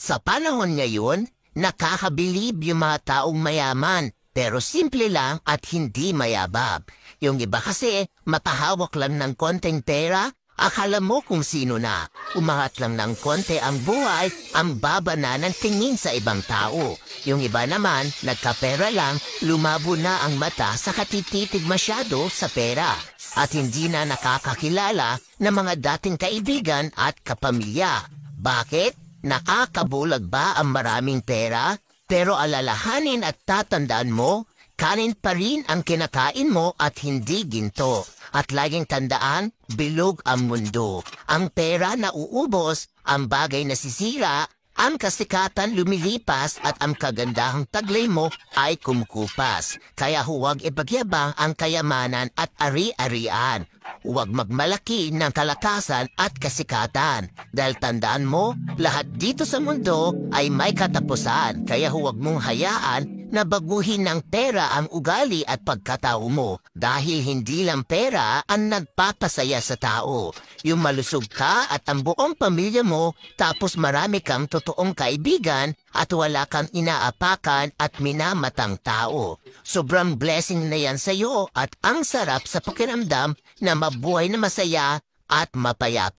Sa panahon ngayon, nakakabilib yung mga taong mayaman pero simple lang at hindi mayabab. Yung iba kasi mapahawak lang ng konting pera, akala mo kung sino na. Umangat lang ng konti ang buhay, ang baba na ng tingin sa ibang tao. Yung iba naman, nagkapera lang, lumabo na ang mata sa katititig masyado sa pera. At hindi na nakakakilala ng mga dating kaibigan at kapamilya. Bakit? Nakakabulag ba ang maraming pera? Pero alalahanin at tatandaan mo, kanin pa rin ang kinakain mo at hindi ginto. At laging tandaan, bilog ang mundo. Ang pera na uubos, ang bagay na sisira, ang kasikatan lumilipas at ang kagandahang taglay mo ay kumukupas. Kaya huwag ipagyabang ang kayamanan at ari-arian. Huwag magmalaki ng kalakasan at kasikatan. Dahil tandaan mo, lahat dito sa mundo ay may katapusan. Kaya huwag mong hayaan na baguhin ng pera ang ugali at pagkatao mo. Dahil hindi lang pera ang nagpapasaya sa tao. Yung malusog ka at ang buong pamilya mo, tapos marami kang totoong kaibigan at wala kang inaapakan at minamatang tao. Sobrang blessing na yan sa iyo at ang sarap sa pakiramdam na mabuhay na masaya at mapayapa.